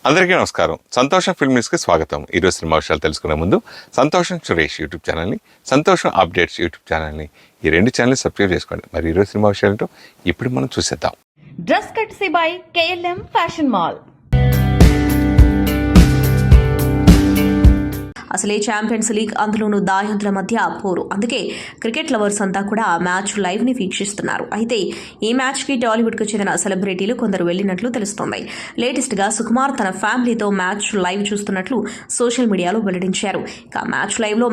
అందరికీ నమస్కారం. సంతోషం ఫిల్మ్ న్యూస్కి స్వాగతం. ఈరోజు సినిమా విషయాలు తెలుసుకునే ముందు సంతోషం సురేష్ యూట్యూబ్ ఛానల్ని, సంతోషం అప్డేట్స్ యూట్యూబ్ ఛానల్ని, ఈ రెండు ఛానల్ని సబ్స్క్రైబ్ చేసుకోండి. మరి ఈరోజు సినిమా విషయాలు ఇప్పుడు మనం చూసేద్దాం. Dress కట్సీ by KLM fashion mall. అసలే ఛాంపియన్స్ లీగ్, అందులోనూ దాయంతుల మధ్య పోరు. అందుకే క్రికెట్ లవర్స్ అంతా కూడా మ్యాచ్ లైవ్ ని వీక్షిస్తున్నారు. అయితే ఈ మ్యాచ్ కి టాలీవుడ్ కు చెందిన సెలబ్రిటీలు కొందరు వెళ్లినట్లు తెలుస్తోంది. లేటెస్ట్ గా సుకుమార్ తన ఫ్యామిలీతో మ్యాచ్ లైవ్ చూస్తున్నట్లు సోషల్ మీడియాలో వెల్లడించారు. ఇక మ్యాచ్ లైవ్ లో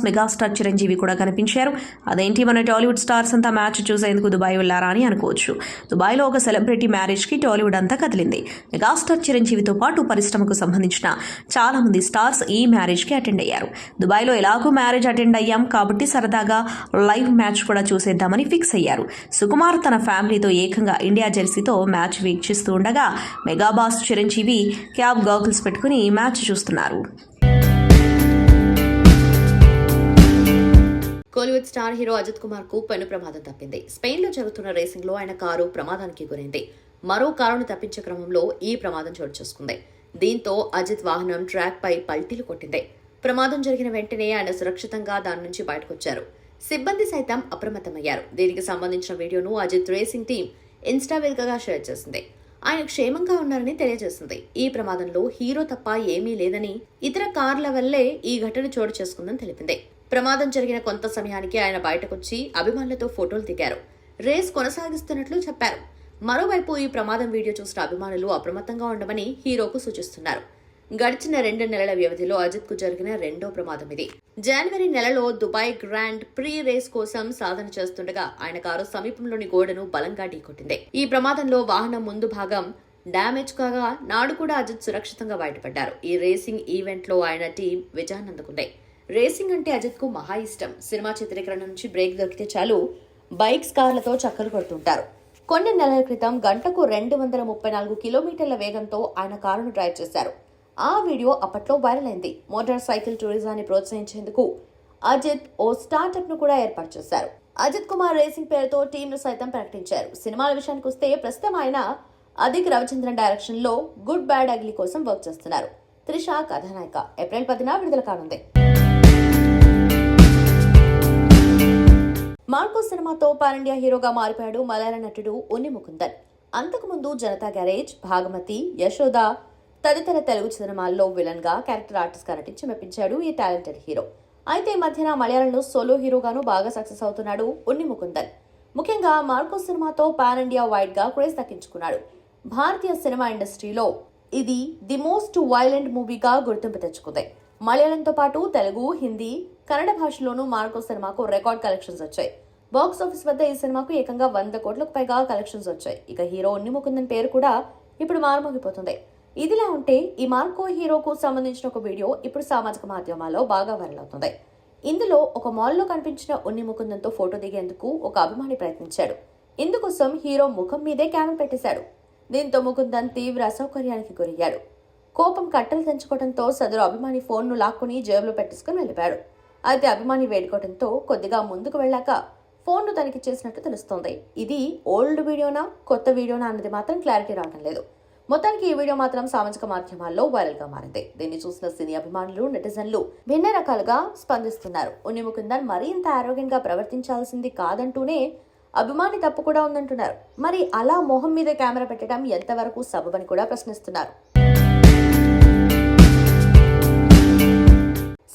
మెగాస్టార్ చిరంజీవి కూడా కనిపించారు. అదేంటి, మన టాలీవుడ్ స్టార్స్ అంతా మ్యాచ్ చూసేందుకు దుబాయ్ వెళ్లారా అని అనుకోవచ్చు. దుబాయ్ లో ఒక సెలబ్రిటీ మ్యారేజ్ కి టాలీవుడ్ అంతా కదిలింది. మెగాస్టార్ చిరంజీవితో పాటు పరిశ్రమకు సంబంధించిన చాలా మంది స్టార్స్ ఈ మ్యారేజ్ అటెండ్ అయ్యారు. దుబాయ్ లో ఎలాగో మ్యారేజ్ అటెండ్ అయ్యాం కాబట్టి సరదాగా లైవ్ మ్యాచ్ కూడా చూసేద్దామని ఫిక్స్ అయ్యారు. సుకుమార్ తన ఫ్యామిలీతో ఏకంగా ఇండియా జెర్సీతో మ్యాచ్ వీక్షిస్తూ ఉండగా మెగాబాస్ చిరంజీవి క్యాబ్ గాగుల్స్ పెట్టుకుని మ్యాచ్ చూస్తున్నారు. కోలీవుడ్ స్టార్ హీరో అజిత్ కుమార్ కు పెను ప్రమాదం తప్పింది. స్పెయిన్ లో జరుగుతున్న రేసింగ్ లో ఆయన కారు ప్రమాదానికి గురైంది. మరో కారును తప్పించే క్రమంలో ఈ ప్రమాదం చోటు చేసుకుంది. దీంతో అజిత్ వాహనం ట్రాక్ పై పల్టీలు కొట్టింది. ప్రమాదం జరిగిన వెంటనే ఆయన సురక్షితంగా దాని నుంచి బయటకొచ్చారు. సిబ్బంది సైతం అప్రమత్తమయ్యారు. దీనికి సంబంధించిన వీడియోను అజిత్ రేసింగ్ టీం ఇన్స్టా వేదికగా షేర్ చేసింది. ఆయన క్షేమంగా ఉన్నారని తెలియజేసింది. ఈ ప్రమాదంలో హీరో తప్ప ఏమీ లేదని, ఇతర కార్ల వల్లే ఈ ఘటన చోటు చేసుకుందని తెలిపింది. ప్రమాదం జరిగిన కొంత సమయానికి ఆయన బయటకొచ్చి అభిమానులతో ఫోటోలు దిగారు. రేస్ కొనసాగిస్తున్నట్లు చెప్పారు. మరోవైపు ఈ ప్రమాదం వీడియో చూసిన అభిమానులు అప్రమత్తంగా ఉండమని హీరోకు సూచిస్తున్నారు. గడిచిన 2 నెలల వ్యవధిలో అజిత్ కు జరిగిన రెండో ప్రమాదం ఇది. జనవరి నెలలో దుబాయ్ గ్రాండ్ ప్రీ రేస్ కోసం సాధన చేస్తుండగా ఆయన కారు సమీపంలోని గోడను బలంగా ఢీకొట్టింది. ఈ ప్రమాదంలో వాహనం ముందు భాగం డ్యామేజ్ కాగా నాడు కూడా అజిత్ సురక్షితంగా బయటపడ్డారు. ఈ రేసింగ్ ఈవెంట్ లో ఆయన టీం విజయాన్ని అందుకుంది. రేసింగ్ అంటే అజిత్ కు మహా ఇష్టం. సినిమా చిత్రీకరణ నుంచి బ్రేక్ దొరికితే చాలు బైక్స్, కార్లతో చక్కలు కొడుతుంటారు. కొన్ని నెలల క్రితం గంటకు 234 కిలోమీటర్ల వేగంతో ఆయన కారును డ్రైవ్ చేశారు. ఆ వీడియో అప్పట్లో వైరల్ అయింది. మోటార్ సైకిల్ టూరిజాన్ని ప్రోత్సహించేందుకు అజిత్ ఓ స్టార్టప్ ను కూడా ఏర్పాటు చేశారు. అజిత్ కుమార్ రేసింగ్ పేరుతో టీంను సైతం ప్రకటించారు. సినిమాల విషయానికి వస్తే ప్రస్తుతం ఆయన అదిక్ రవిచంద్రన్ డైరెక్షన్ లో గుడ్ బ్యాడ్ అగ్లీ కోసం వర్క్ చేస్తున్నారు. త్రిష కథానాయిక. ఏప్రిల్ 10న విడుదల కానుంది. మార్కో సినిమాతో పాన్ ఇండియా హీరోగా మారిపోయాడు మలయాళ నటుడు ఉన్ని ముకుందన్. అంతకుముందు జనతా గ్యారేజ్, భాగమతి, యశోద తదితర తెలుగు సినిమాల్లో విలన్ గా, క్యారెక్టర్ ఆర్టిస్ట్ గా నటించి మెప్పించాడు ఈ టాలెంటెడ్ హీరో. అయితే ఈ మధ్యన మలయాళంలో సోలో హీరోగాను బాగా సక్సెస్ అవుతున్నాడు ఉన్ని ముకుందన్. ముఖ్యంగా మార్కో సినిమాతో పాన్ ఇండియా వైడ్ గా క్రేజ్ దక్కించుకున్నాడు. భారతీయ సినిమా ఇండస్ట్రీలో ఇది ది మోస్ట్ వైలెంట్ మూవీగా గుర్తింపు తెచ్చుకుంది. మలయాళంతో పాటు తెలుగు, హిందీ, కన్నడ భాషలోనూ మార్కో సినిమాకు రికార్డ్ కలెక్షన్స్ వచ్చాయి. బాక్స్ ఆఫీస్ వద్ద ఈ సినిమాకు ఏకంగా 100 కోట్లకు పైగా కలెక్షన్స్ వచ్చాయి. ఇక హీరో ఉన్ని ముకుందన్ పేరు కూడా ఇప్పుడు మారుమోగిపోతుంది. ఇదిలా ఉంటే ఈ మార్కో హీరోకు సంబంధించిన ఒక వీడియో ఇప్పుడు సామాజిక మాధ్యమాల్లో బాగా వైరల్ అవుతుంది. ఇందులో ఒక మాల్లో కనిపించిన ఉన్ని ముకుందన్ తో ఫోటో దిగేందుకు ఒక అభిమాని ప్రయత్నించాడు. ఇందుకోసం హీరో ముఖం మీదే కెమెరా పెట్టేశాడు. దీంతో ముకుందన్ తీవ్ర అసౌకర్యానికి గురయ్యాడు. కోపం కట్టలు తెంచుకోవడంతో సదరు అభిమాని ఫోన్ను లాక్కుని జేబులో పెట్టేసుకుని వెళ్ళిపోయాడు. అయితే అభిమాని వేడుకోవడంతో కొద్దిగా ముందుకు వెళ్ళాక ఫోన్ను తనిఖీ చేసినట్టు తెలుస్తోంది. ఇది ఓల్డ్ వీడియోనా, కొత్త వీడియోనా అన్నది మాత్రం క్లారిటీ రావడం లేదు. మొత్తానికి ఈ వీడియో మాత్రం సామాజిక మాధ్యమాల్లో వైరల్ గా మారింది. దీన్ని చూసిన సినీ అభిమానులు, నెటిజన్లు భిన్న రకాలుగా స్పందిస్తున్నారు. ఉన్ని ముకుందన్ మరీ ఇంత ఆరోగ్యంగా ప్రవర్తించాల్సింది కాదంటూనే అభిమాని తప్పు కూడా ఉందంటున్నారు. మరి అలా మొహం మీద కెమెరా పెట్టడం ఎంతవరకు సబబని కూడా ప్రశ్నిస్తున్నారు.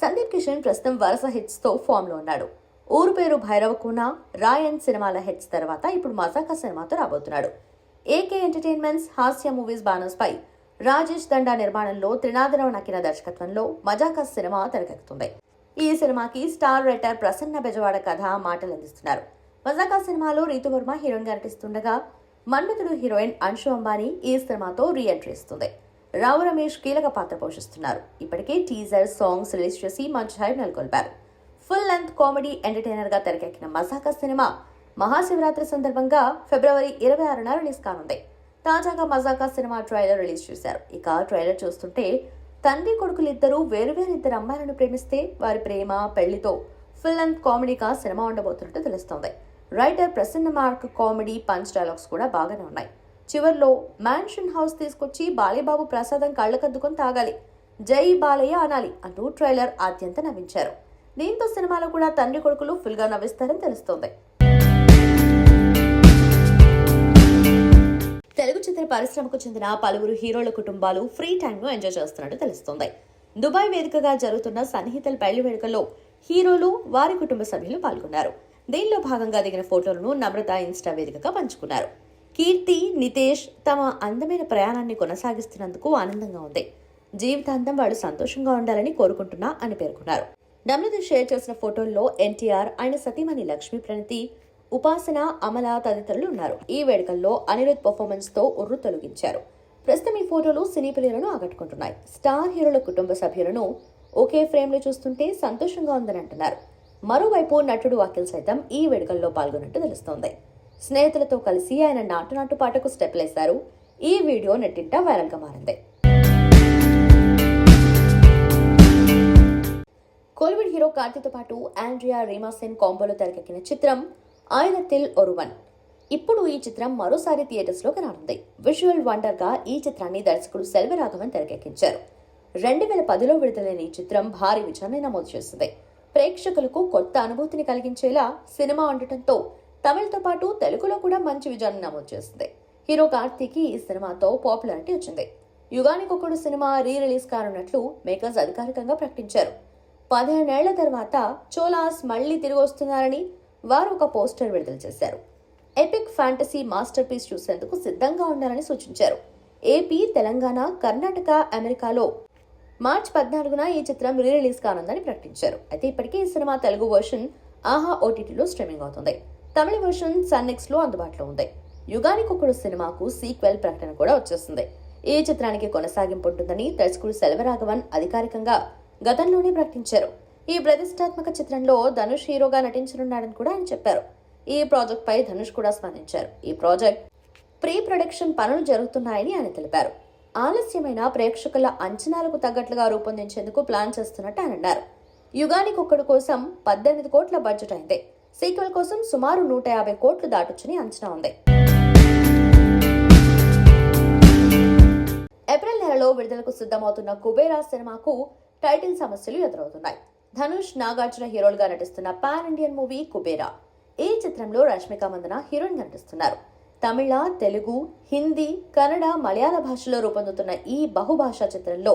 సందీప్ కిషన్ ప్రస్తుతం వరుస హిట్స్ తో ఫామ్ లో ఉన్నాడు. ఊరు పేరు భైరవకోన, రాయన్ సినిమాల హిట్స్ తర్వాత ఇప్పుడు మజాకా సినిమాతో రాబోతున్నాడు. ఏకే ఎంటర్టైన్మెంట్స్ హాస్య మూవీస్ బ్యానర్స్ పై రాజేష్ దండా నిర్మాణంలో త్రినాథరావు నక్కిన దర్శకత్వంలో మజాకా సినిమా తెరకెక్కుతుంది. ఈ సినిమాకి స్టార్ రైటర్ ప్రసన్న బెజవాడ కథ, మాటలు అందిస్తున్నారు. మజాకా సినిమాలో రీతు వర్మ హీరోయిన్ గా నటిస్తుండగా మన్మథుడు హీరోయిన్ అంశు అంబానీ ఈ సినిమాతో రీ ఎంట్రీ ఇస్తుంది. రావు రమేష్ కీలక పాత్ర పోషిస్తున్నారు. ఇప్పటికే టీజర్, సాంగ్స్ రిలీజ్ చేసి మంచి హైప్ నెలకొల్పారు. ఫుల్ లెంత్ కామెడీ ఎంటర్టైనర్ గా తెరకెక్కిన మజాకా సినిమా మహాశివరాత్రి సందర్భంగా ఫిబ్రవరి 26న రిలీజ్ కానుంది. తాజాగా మజాకా సినిమా ట్రైలర్ రిలీజ్ చేశారు. ఇక ట్రైలర్ చూస్తుంటే తండ్రి కొడుకులిద్దరూ వేరువేరు ఇద్దరు అమ్మాయిలను ప్రేమిస్తే వారి ప్రేమ, పెళ్లితో ఫుల్ లెంత్ కామెడీగా సినిమా ఉండబోతున్నట్టు తెలుస్తోంది. Writer Prasanna mark comedy punch dialogues కూడా బాగానే ఉన్నాయి. చివర్లో మ్యాన్షన్ హౌస్ తీసుకొచ్చి బాలయ్యబాబు ప్రసాదం కళ్ళకద్దుకొని తాగాలి, జై బాలయ్య అనాలి అంటూ ట్రైలర్ ఆద్యంత నవ్వించారు. దీంతో సినిమాలో కూడా తండ్రి కొడుకులు ఫుల్ గా నవ్విస్తారని తెలుస్తోంది. తెలుగు చిత్ర పరిశ్రమకు చెందిన పలువురు హీరోల కుటుంబాలు ఫ్రీ టైమ్ ను ఎంజాయ్ చేస్తున్నట్టు తెలుస్తోంది. దుబాయ్ వేదికగా జరుగుతున్న సన్నిహితుల పెళ్లి వేడుకల్లో హీరోలు వారి కుటుంబ సభ్యులు పాల్గొన్నారు. దీనిలో భాగంగా దిగిన ఫోటోలను నమ్రత ఇన్స్టా వేదికగా పంచుకున్నారు. కీర్తి, నితేష్ తమ అందమైన ప్రయాణాన్ని కొనసాగిస్తున్నందుకు ఆనందంగా ఉంది, జీవితాంతం వాళ్ళు సంతోషంగా ఉండాలని కోరుకుంటున్నా అని పేర్కొన్నారు. నమ్రత షేర్ చేసిన ఫోటోల్లో ఎన్టీఆర్, ఆయన సతీమణి లక్ష్మీ ప్రణతి, ఉపాసన, అమల తదితరులు ఉన్నారు. ఈ వేడుకల్లో అనిరుద్ పర్ఫార్మెన్స్ తో ఉర్రు తొలగించారు. ప్రస్తుతం ఈ ఫోటోలు సినీ ప్రియులను ఆకట్టుకుంటున్నాయి. స్టార్ హీరోల కుటుంబ సభ్యులను ఒకే ఫ్రేమ్ లో చూస్తుంటే సంతోషంగా ఉందని అంటున్నారు. మరోవైపు నటుడు అఖిల్ సైతం ఈ వేడుకల్లో పాల్గొన్నట్టు తెలుస్తోంది. స్నేహితులతో కలిసి ఆయన నాటు పాటకు స్టెప్లేశారు. ఈ వీడియో నెట్టింట వైరల్ గా మారింది. కోలీవుడ్ హీరో కార్తీతో పాటు ఆండ్రియా రీమాసెన్ కాంబోలో తెరకెక్కిన చిత్రం ఆయిరతిల్ ఒరువన్. ఇప్పుడు ఈ చిత్రం మరోసారి థియేటర్స్ లోకి రానుంది. విజువల్ వండర్ గా ఈ చిత్రాన్ని దర్శకుడు సెల్వరాఘవన్ తెరకెక్కించారు. 2010లో విడుదలైన ఈ చిత్రం భారీ విజయాన్ని నమోదు చేసింది. ప్రేక్షకులకు కొత్త అనుభూతిని కలిగించేలా సినిమా ఉండటంతో తమిళతో పాటు తెలుగులో కూడా మంచి విజయాన్ని నమోదు చేసింది. హీరో కార్తీకి ఈ సినిమాతో పాపులారిటీ వచ్చింది. యుగానికొకడు సినిమా రిలీజ్ కానున్నట్లు మేకర్స్ అధికారికంగా ప్రకటించారు. 15 ఏళ్ల తర్వాత చోలాస్ మళ్లీ తిరిగి వస్తున్నారని వారు ఒక పోస్టర్ విడుదల చేశారు. ఎపిక్ ఫ్యాంటసీ మాస్టర్ పీస్ చూసేందుకు సిద్ధంగా ఉండాలని సూచించారు. ఏపీ, తెలంగాణ, కర్ణాటక, అమెరికాలో మార్చి 14న ఈ చిత్రం రిలీజ్ కానుందని ప్రకటించారు. అయితే ఇప్పటికే ఈ సినిమా తెలుగు వర్షన్ ఆహా ఓటీటీలో స్ట్రీమింగ్ అవుతుంది. తమిళ వర్షన్ సన్నెక్స్ లో అందుబాటులో ఉంది. యుగానికొకడు సినిమాకు సీక్వెల్ ప్రకటన కూడా వచ్చేస్తుంది. ఈ చిత్రానికి కొనసాగింపు ఉంటుందని దర్శకుడు సెల్వరాఘవన్ అధికారికంగా గతంలోనే ప్రకటించారు. ఈ ప్రతిష్టాత్మక చిత్రంలో ధనుష్ హీరోగా నటించనున్నాడని కూడా ఆయన చెప్పారు. ఈ ప్రాజెక్ట్ పై ధనుష్ కూడా స్పందించారు. ఈ ప్రాజెక్ట్ ప్రీ ప్రొడక్షన్ పనులు జరుగుతున్నాయని ఆయన తెలిపారు. ఆలస్యమైన ప్రేక్షకుల అంచనాలకు తగ్గట్లుగా రూపొందించేందుకు ప్లాన్ చేస్తున్నట్టు ఆయన అన్నారు. యుగానికొకడు కోసం 18 కోట్ల బడ్జెట్ అయింది. సీక్వెల్ కోసం సుమారు 150 కోట్లు దాటొచ్చని అంచనా ఉంది. ఏప్రిల్ నెలలో విడుదలకు సిద్ధమవుతున్న కుబేరా సినిమాకు టైటిల్ సమస్యలు ఎదురవుతున్నాయి. ధనుష్, నాగార్జున హీరోలుగా నటిస్తున్న పాన్ ఇండియన్ మూవీ కుబేరా. ఈ చిత్రంలో రష్మిక మందన హీరోయిన్ నటిస్తున్నారు. తమిళ, తెలుగు, హిందీ, కన్నడ, మలయాళ భాషలో రూపొందుతున్న ఈ బహుభాషా చిత్రంలో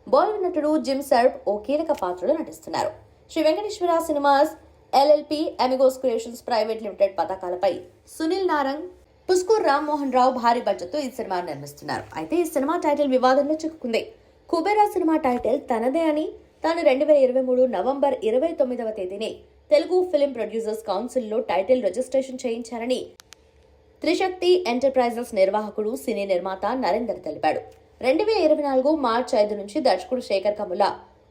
బాలీవుడ్ నటుడు జిమ్ సర్బ్ ఓ కీలక పాత్రలో నటిస్తున్నారు. Sri Venkateswara Cinemas LLP, Amigos Creations Private Limited పతాకాలపై సునీల్ నారంగ్, పుస్కూర్ రామ్మోహన్ రావు భారీ బడ్జెట్తో ఈ సినిమాను నిర్మిస్తున్నారు. అయితే ఈ సినిమా టైటిల్ వివాదంలో చిక్కుకుంది. కుబేరా సినిమా టైటిల్ తనదే అని తాను 2023 నవంబర్ 29వ తేదీనే తెలుగు ఫిలిం ప్రొడ్యూసర్స్ కౌన్సిల్లో టైటిల్ రిజిస్ట్రేషన్ చేయించారని త్రిశక్తి ఎంటర్ప్రైజెస్ నిర్వాహకుడు, సినీ నిర్మాత నరేందర్ తెలిపాడు. 2024 మార్చి 5 నుంచి దర్శకుడు శేఖర్ కమ్ముల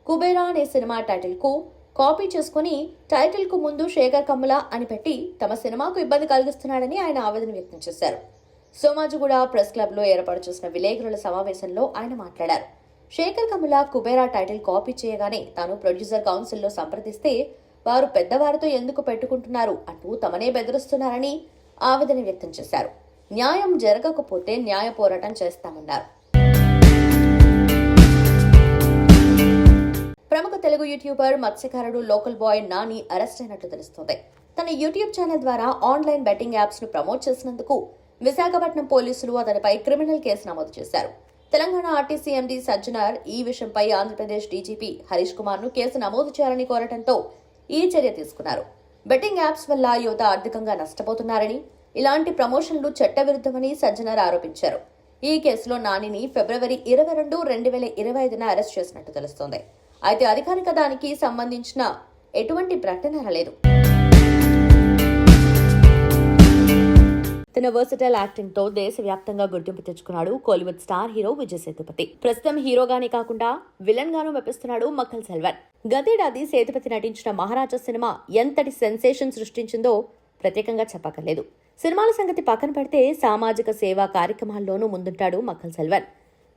కుబేరా అనే సినిమా టైటిల్ కు కాపీ చేసుకుని టైటిల్ కు ముందు శేఖర్ కమ్ముల అని పెట్టి తమ సినిమాకు ఇబ్బంది కలిగిస్తున్నాడని ఆయన ఆవేదన వ్యక్తం చేశారు. సోమాజిగూడ ప్రెస్ క్లబ్ లో ఏర్పాటు చేసిన విలేకరుల సమావేశంలో ఆయన మాట్లాడారు. శేఖర్ కమ్ముల కుబేరా టైటిల్ కాపీ చేయగానే తాను ప్రొడ్యూసర్ కౌన్సిల్లో సంప్రదిస్తే వారు పెద్దవారితో ఎందుకు పెట్టుకుంటున్నారు అంటూ తమనే బెదిరిస్తున్నారని ఆవేదన వ్యక్తం చేశారు. న్యాయం జరగకపోతే న్యాయ పోరాటం చేస్తామన్నారు. ప్రముఖ తెలుగు యూట్యూబర్, మత్స్యకారుడు లోకల్ బాయ్ నాని అరెస్ట్ అయినట్లు తెలుస్తోంది. తన యూట్యూబ్ ఛానల్ ద్వారా ఆన్లైన్ బెట్టింగ్ యాప్స్ ను ప్రమోట్ చేసినందుకు విశాఖపట్నం పోలీసులు అతనిపై క్రిమినల్ కేసు నమోదు చేశారు. తెలంగాణ ఆర్టీసీ ఎండీ సజ్జనార్ ఈ విషయంపై ఆంధ్రప్రదేశ్ డీజీపీ హరీష్ కుమార్ ను కేసు నమోదు చేయాలని కోరటంతో ఈ చర్య తీసుకున్నారు. బెట్టింగ్ యాప్స్ వల్ల యువత ఆర్థికంగా నష్టపోతున్నారని, ఇలాంటి ప్రమోషన్లు చట్టవిరుద్ధమని సజ్జనార్ ఆరోపించారు. ఈ కేసులో నానిని ఫిబ్రవరి 22, 2025న అరెస్ట్ చేసినట్టు తెలుస్తోంది. అయితే అధికారిక దానికి సంబంధించిన ఎటువంటి ప్రకటన రాలేదు. తన వర్సటైల్ యాక్టింగ్ తో దేశవ్యాప్తంగా గుర్తింపు తెచ్చుకున్నాడు కోలీవుడ్ స్టార్ హీరో విజయ్ సేతుపతి. ప్రస్తుతం హీరోగానే కాకుండా విలన్ గాను మెప్పిస్తున్నాడు మక్కల్ సెల్వన్. గతేడాది సేతుపతి నటించిన మహారాజా సినిమా ఎంతటి సెన్సేషన్ సృష్టించిందో ప్రత్యేకంగా చెప్పక్కర్లేదు. సినిమాల సంగతి పక్కన పెడితే సామాజిక సేవా కార్యక్రమాల్లోనూ ముందుంటాడు మక్కల్ సెల్వన్.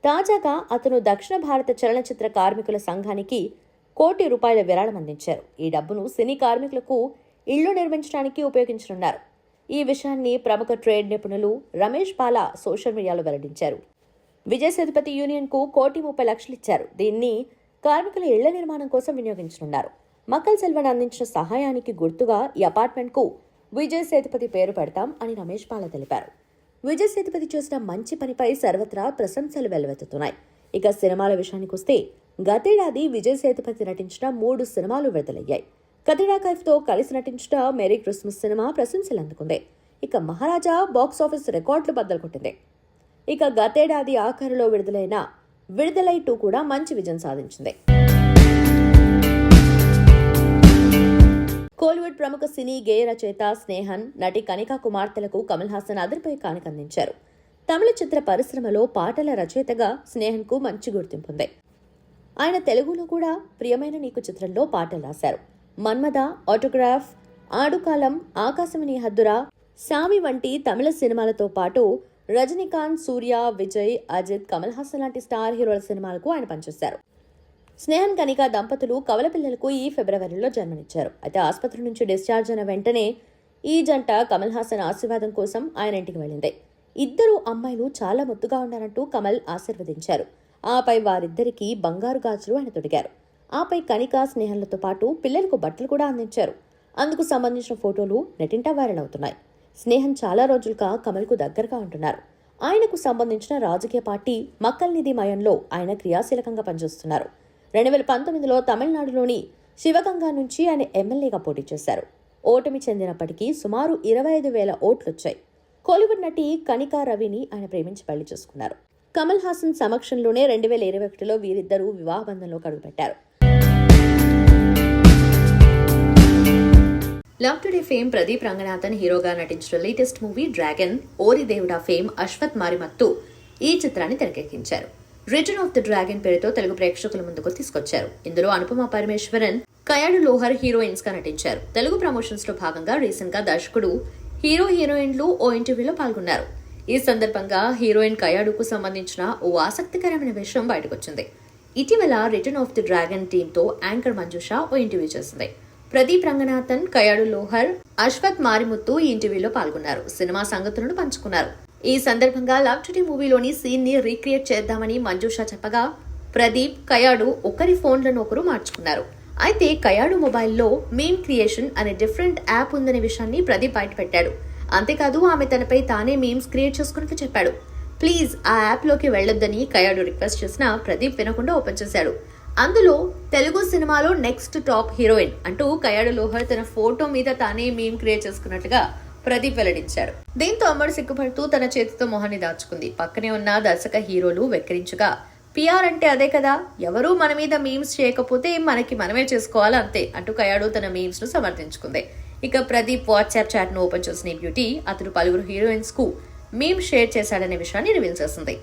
తాజాగా అతను దక్షిణ భారత చలనచిత్ర కార్మికుల సంఘానికి ₹1 కోటి విరాళం అందించారు. ఈ డబ్బును సినీ కార్మికులకు ఇళ్లు నిర్మించడానికి ఉపయోగించనున్నారు. ఈ విషయాన్ని ప్రముఖ ట్రేడ్ నిపుణులు రమేష్ పాల సోషల్ మీడియాలో వెల్లడించారు. విజయ్ సేతుపతి యూనియన్కు 1,30,00,000 ఇచ్చారు. దీన్ని కార్మికుల ఇళ్ల నిర్మాణం కోసం వినియోగించనున్నారు. మక్కల్ సెల్వన్ అందించిన సహాయానికి గుర్తుగా ఈ అపార్ట్మెంట్కు విజయ్ సేతుపతి పేరు పెడతాం అని రమేష్ పాల తెలిపారు. విజయ్ సేతుపతి చేసిన మంచి పనిపై సర్వత్రా ప్రశంసలు వెల్లువెత్తుతున్నాయి. ఇక సినిమాల విషయానికొస్తే గతేడాది విజయ్ సేతుపతి నటించిన 3 సినిమాలు విడుదలయ్యాయి. కత్రినా కైఫ్తో కలిసి నటించిన మేరీ క్రిస్మస్ సినిమా ప్రశంసలు అందుకుంది. ఇక మహారాజా బాక్సాఫీస్ రికార్డులు బద్దలు కొట్టింది. ఇక గతేడాది ఆఖరులో విడుదలై 2 కూడా మంచి విజయం సాధించింది. కోలీవుడ్ ప్రముఖ సినీ గేయ రచయిత స్నేహన్, నటి కనికా కుమార్తెలకు కమల్ హాసన్ అదిరిపోయే కానుక అందించారు. తమిళ చిత్ర పరిశ్రమలో పాటల రచయితగా స్నేహన్కు మంచి గుర్తింపు ఉంది. ఆయన తెలుగులో కూడా ప్రియమైన నీకు చిత్రంలో పాటలు రాశారు. మన్మద, ఆటోగ్రాఫ్, ఆడుకాలం, ఆకాశమని హద్దురా, సామి వంటి తమిళ సినిమాలతో పాటు రజనీకాంత్, సూర్య, విజయ్, అజిత్, కమల్ హాసన్ లాంటి స్టార్ హీరోల సినిమాలకు ఆయన పనిచేశారు. స్నేహన్ కనిక దంపతులు కవల పిల్లలకు ఈ ఫిబ్రవరిలో జన్మనిచ్చారు. అయితే ఆసుపత్రి నుంచి డిశ్చార్జ్ అయిన వెంటనే ఈ జంట కమల్ హాసన్ ఆశీర్వాదం కోసం ఆయన ఇంటికి వెళ్ళింది. 2 అమ్మాయిలు చాలా ముద్దుగా ఉన్నారంటూ కమల్ ఆశీర్వదించారు. ఆపై వారిద్దరికీ బంగారు గాజులు ఆయన తొడిగారు. ఆపై కనిక, స్నేహన్లతో పాటు పిల్లలకు బట్టలు కూడా అందించారు. అందుకు సంబంధించిన ఫోటోలు నెట్టింటా వైరల్ అవుతున్నాయి. స్నేహన్ చాలా రోజులుగా కమల్కు దగ్గరగా ఉంటున్నారు. ఆయనకు సంబంధించిన రాజకీయ పార్టీ మక్కల్ నిధి మయంలో ఆయన క్రియాశీలకంగా పనిచేస్తున్నారు. 2019లో తమిళనాడులోని శివగంగా నుంచి ఆయన ఎమ్మెల్యేగా పోటీ చేశారు. ఓటమి చెందినప్పటికీ సుమారు 25,000 ఓట్లొచ్చాయి. కోలీవుడ్ నటి కనికా రవిని ఆయన ప్రేమించి పెళ్లి చేసుకున్నారు. కమల్ హాసన్ సమక్షంలోనే 2021లో వీరిద్దరూ వివాహ బంధంలోకి అడుగుపెట్టారు. Love Today fame Pradeep Ranganathan హీరోగా నటించిన లేటెస్ట్ మూవీ డ్రాగన్ ఓరి దేవుడా ఫేమ్ అశ్వత్ మారిమత్తు ఈ చిత్రాన్ని తెరకెక్కించారు. రిటర్న్ ఆఫ్ ద డ్రాగన్ పేరుతో తెలుగు ప్రేక్షకుల ముందుకు తీసుకొచ్చారు. ఇందులో అనుపమ పరమేశ్వరన్, కయాడు లోహర్ హీరోయిన్స్ గా నటించారు. తెలుగు ప్రమోషన్స్ లో భాగంగా రీసెంట్ గా దర్శకుడు హీరోయిన్లు ఓ ఇంటర్వ్యూలో పాల్గొన్నారు. ఈ సందర్భంగా హీరోయిన్ కయాడుకు సంబంధించిన ఓ ఆసక్తికరమైన విషయం బయటకొచ్చింది. ఇటీవల return of the dragon team తో యాంకర్ మంజుష ఓ ఇంటర్వ్యూ చేసింది. ప్రదీప్ రంగనాథన్, కయాడు లోహర్, అశ్వత్ మారిముత్తు ఈ ఇంటర్వ్యూలో పాల్గొన్నారు. సినిమా సంగతులను పంచుకున్నారు. ఈ సందర్భంగా లవ్ టుడే మూవీలోని సీన్ ని రీక్రియేట్ చేద్దామని మంజుష చెప్పగా ప్రదీప్, కయాడు ఒకరి ఫోన్లను ఒకరు మార్చుకున్నారు. అయితే కయాడు మొబైల్లో మీమ్ క్రియేషన్ అనే డిఫరెంట్ యాప్ ఉందనే విషయాన్ని ప్రదీప్ బయటపెట్టాడు. అంతేకాదు ఆమె తనపై తానే మీమ్స్ క్రియేట్ చేసుకున్నట్టు చెప్పాడు. ప్లీజ్ ఆ యాప్ లోకి వెళ్లొద్దని కయాడు రిక్వెస్ట్ చేసినా ప్రదీప్ వినకుండా ఓపెన్ చేశాడు. అందులో తెలుగు సినిమాలో నెక్స్ట్ టాప్ హీరోయిన్ అంటూ కయాడు లోహర్ తన ఫోటో మీద తానే మీమ్ క్రియేట్ చేసుకున్నట్టుగా ప్రదీప్ వెల్లడించాడు. దీంతో అమ్మడు సిగ్గుపడుతూ తన చేతితో మొహాన్ని దాచుకుంది. పక్కనే ఉన్న దర్శక హీరోలు వెక్కిరించగా పిఆర్ అంటే అదే కదా, ఎవరూ మన మీద మీమ్స్ చేయకపోతే మనకి మనమే చేసుకోవాలి అంతే అంటూ కయాడు తన మీమ్స్ ను సమర్థించుకుంది. ఇక ప్రదీప్ వాట్సాప్ చాట్ ను ఓపెన్ చేసిన ఈ బ్యూటీ అతను పలువురు హీరోయిన్స్ కు మీమ్ షేర్ చేశాడనే విషయాన్ని రివీల్ చేసింది.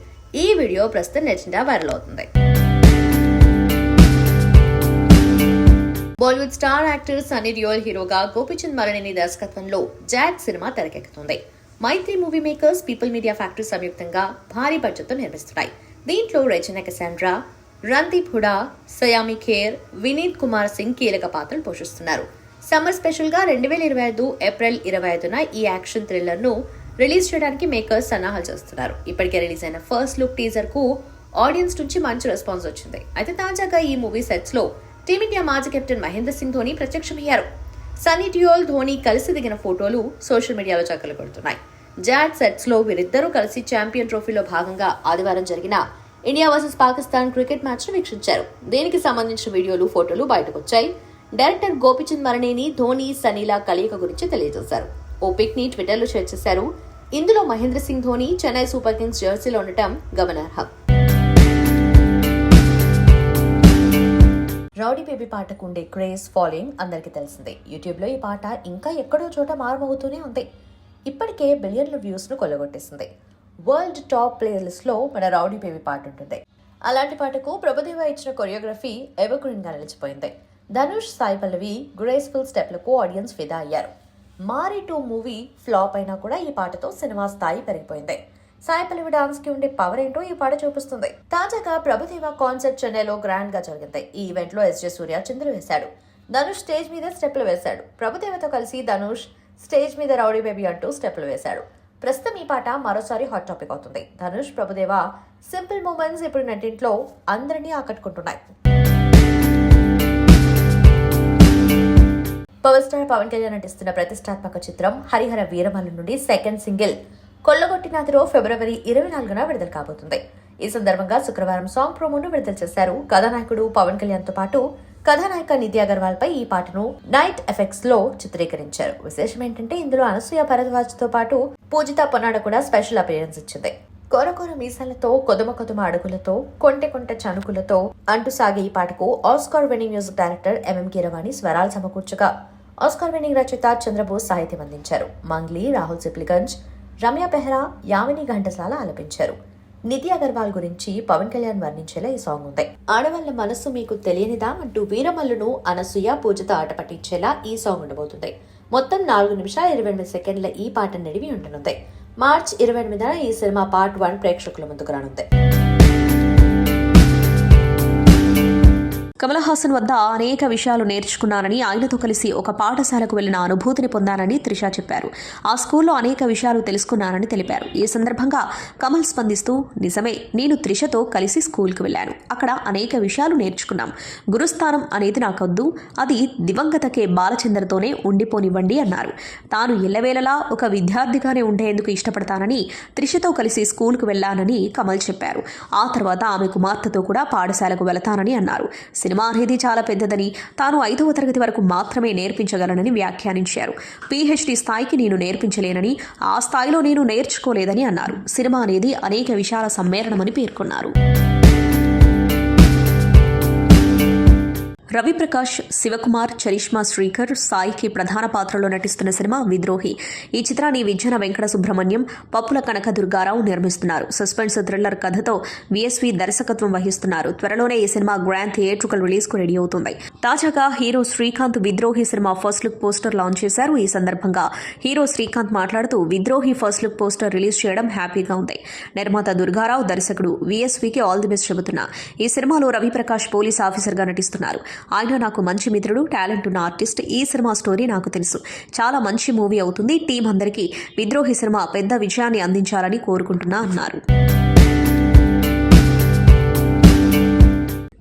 ఈ వీడియో ప్రస్తుతం నెట్టింటా వైరల్ అవుతుంది. Bollywood star actor Sunny Deol హీరోగా గోపీచంద్ మరణిని దర్శకత్వంలో జాట్ సినిమా తెరకెక్కుతుంది. Mythri Movie Makers, People Media Factory సంయుక్తంగా భారీ బడ్జెట్తో నిర్మిస్తున్నాయి. దీంట్లో రెజినా కసాండ్రా, రణ్దీప్ హుడా, సయామి ఖేర్, వినీత్ కుమార్ సింగ్ కీలక పాత్రలు పోషిస్తున్నారు. సమ్మర్ స్పెషల్ గా 2025 ఏప్రిల్ 25న ఈ యాక్షన్ థ్రిల్లర్ ను రిలీజ్ చేయడానికి మేకర్స్ సన్నాహాలు చేస్తున్నారు. ఇప్పటికే రిలీజ్ అయిన ఫస్ట్ లుక్ టీజర్ కు ఆడియన్స్ నుంచి మంచి రెస్పాన్స్ వచ్చింది. అయితే తాజాగా ఈ మూవీ సెట్స్ లో టీమిండియా మాజీ కెప్టెన్ మహేంద్ర సింగ్ ధోని ప్రత్యక్షమయ్యారు. సన్నీ డియోల్, ధోని కలిసి దిగిన ఫోటోలు సోషల్ మీడియాలో చక్కర్లు కొడుతున్నాయి. జాట్ సెట్స్ లో వీరిద్దరూ కలిసి ఛాంపియన్ ట్రోఫీలో భాగంగా ఆదివారం జరిగిన India versus Pakistan cricket match ను వీక్షించారు. దీనికి సంబంధించిన వీడియోలు, ఫోటోలు బయటకొచ్చాయి. డైరెక్టర్ గోపీచంద్ మరణిని ధోని, సనీల కలయిక గురించి తెలియజేశారు. ఓ పిక్ ని ట్విట్టర్ లో షేర్ చేశారు. ఇందులో మహేంద్ర సింగ్ ధోని చెన్నై సూపర్ కింగ్స్ జెర్సీలో ఉండటం గమనార్హం. రౌడీ బేబీ పాటకు ఉండే క్రేజ్, ఫాలోయింగ్ అందరికీ తెలిసిందే. యూట్యూబ్ లో ఈ పాట ఇంకా ఎక్కడో చోట మారుమవుతూనే ఉంది. ఇప్పటికే బిలియన్ల వ్యూస్ ను కొల్లగొట్టేసింది. వరల్డ్ టాప్ ప్లేయర్ లిస్ట్ లో మన రౌడీ బేబీ పాట ఉంటుంది. అలాంటి పాటకు ప్రభుదేవ ఇచ్చిన కొరియోగ్రఫీ ఎవర్గ్రీన్ గా నిలిచిపోయింది. ధనుష్, సాయి పల్లవి గ్రేస్ఫుల్ స్టెప్లకు ఆడియన్స్ ఫిదా అయ్యారు. మారీ 2 మూవీ ఫ్లాప్ అయినా కూడా ఈ పాటతో సినిమా స్థాయి పెరిగిపోయింది. సాయి పల్లవి డాన్స్ కి ఉండే పవర్ ఏంటో ఈ పాట చూపిస్తుంది. తాజాగా ప్రభుదేవ కాన్సర్ట్ చెన్నైలో గ్రాండ్ గా జరిగింది. ఈ ఈవెంట్ లో ఎస్జే సూర్య చిందులు వేశాడు. ధనుష్ స్టేజ్ మీద స్టెప్లు వేశాడు. ప్రభుదేవతో కలిసి ధనుష్ స్టేజ్ మీద రౌడీ బేబీ అంటూ స్టెప్పులు వేశాడు. ప్రస్తుతం ఈ పాట మరోసారి హాట్ టాపిక్ అవుతుంది. ధనుష్, ప్రభుదేవ సింపుల్ మూమెంట్స్ ఇప్పుడు నెట్టింట్లో అందరినీ ఆకట్టుకుంటున్నాయి. పవర్ స్టార్ పవన్ కళ్యాణ్ నటిస్తున్న ప్రతిష్టాత్మక చిత్రం హరిహర వీరమల్లు నుండి సెకండ్ సింగిల్ కొల్లగొట్టినాథిలో ఫిబ్రవరి 24న విడుదల కాబోతుంది. ఈ సందర్భంగా శుక్రవారం సాంగ్ ప్రోమోను విడుదల చేశారు. కథానాయకుడు పవన్ కళ్యాణ్ తో పాటు కథానాయిక నిధి అగర్వాల్ పై ఈ పాటను నైట్ ఎఫెక్ట్స్ లో చిత్రీకరించారు. విశేషం ఏంటంటే ఇందులో అనసూయ భరద్వాజ్ తో పాటు పూజిత పొన్నాడ కూడా స్పెషల్ అపియరెన్స్ ఇచ్చింది. కోరకోర మీసాలతో, కొదుమ కొదుమ అడుగులతో, కొంటె కొంటె చనుకులతో అంటూ సాగే ఈ పాటకు Oscar winning music director MM Keeravani స్వరాలు సమకూర్చగా ఆస్కార్ విన్నింగ్ రచయిత చంద్రబోస్ సాహిత్యం అందించారు. మంగ్లీ, రాహుల్ సిప్లిగంజ్, రమ్య బెహ్రా, యామిని ఘంటసాల ఆలపించారు. నిధి అగర్వాల్ గురించి పవన్ కళ్యాణ్ వర్ణించేలా ఈ సాంగ్ ఉంది. ఆడవాళ్ల మనస్సు మీకు తెలియనిదా అంటూ వీరమల్లును అనసూయ, పూజిత ఆట పట్టించేలా ఈ సాంగ్ ఉండబోతుంది. మొత్తం 4 నిమిషాల 28 సెకండ్ల ఈ పాట నడివి ఉండనుంది. మార్చ్ 28న ఈ సినిమా పార్ట్ 1 ప్రేక్షకుల ముందుకు రానుంది. కమల్ హాసన్ వద్ద అనేక విషయాలు నేర్చుకున్నానని, ఆయనతో కలిసి ఒక పాఠశాలకు వెళ్లిన అనుభూతిని పొందానని త్రిష చెప్పారు. ఆ స్కూల్లో అనేక విషయాలు తెలుసుకున్నానని తెలిపారు. ఈ సందర్భంగా కమల్ స్పందిస్తూ, నిజమే, నేను త్రిషతో కలిసి స్కూల్కి వెళ్లాను. అక్కడ అనేక విషయాలు నేర్చుకున్నాం. గురుస్థానం అనేది నాకొద్దు, అది దివంగత కె బాలచంద్రతోనే ఉండిపోనివ్వండి అన్నారు. తాను ఎల్లవేళలా ఒక విద్యార్థిగానే ఉండేందుకు ఇష్టపడతానని, త్రిషతో కలిసి స్కూల్కు వెళ్లానని కమల్ చెప్పారు. ఆ తర్వాత ఆమె కుమార్తెతో కూడా పాఠశాలకు వెళతానని అన్నారు. సినిమా అనేది చాలా పెద్దదని, తాను 5వ తరగతి వరకు మాత్రమే నేర్పించగలనని వ్యాఖ్యానించారు. పీహెచ్డీ స్థాయికి నేను నేర్పించలేనని, ఆ స్థాయిలో నేను నేర్చుకోలేదని అన్నారు. సినిమా అనేది అనేక విషయాల సమ్మేళనమని పేర్కొన్నారు. రవిప్రకాష్, శివకుమార్, చరిష్మా శ్రీకర్, సాయికి ప్రధాన పాత్రలో నటిస్తున్న సినిమా విద్రోహి. ఈ చిత్రాన్ని విజ్జన వెంకట సుబ్రహ్మణ్యం, పప్పుల కనకదుర్గారావు నిర్మిస్తున్నారు. సస్పెన్స్ థ్రిల్లర్ కథతో విఎస్వి దర్శకత్వం వహిస్తున్నారు. త్వరలోనే ఈ సినిమా గ్రాండ్ థియేట్రికల్ రిలీజ్ కు రెడీ అవుతుంది. తాజాగా హీరో శ్రీకాంత్ విద్రోహి సినిమా ఫస్ట్ లుక్ పోస్టర్ లాంచ్ చేశారు. ఈ సందర్భంగా హీరో శ్రీకాంత్ మాట్లాడుతూ, Vidrohi first look poster release చేయడం హ్యాపీగా ఉంది. నిర్మాత దుర్గారావు, దర్శకుడు విఎస్వికి ఆల్ ది బెస్ట్ చెబుతున్నా. ఈ సినిమాలో రవిప్రకాష్ పోలీస్ ఆఫీసర్ గా నటిస్తున్నారు. ఆయన నాకు మంచి మిత్రుడు, టాలెంట్ ఉన్న ఆర్టిస్ట్. ఈ సినిమా స్టోరీ నాకు తెలుసు. చాలా మంచి మూవీ అవుతుంది. టీం అందరికీ విద్రోహి సినిమా పెద్ద విజయాన్ని అందించాలని కోరుకుంటున్నా అన్నారు.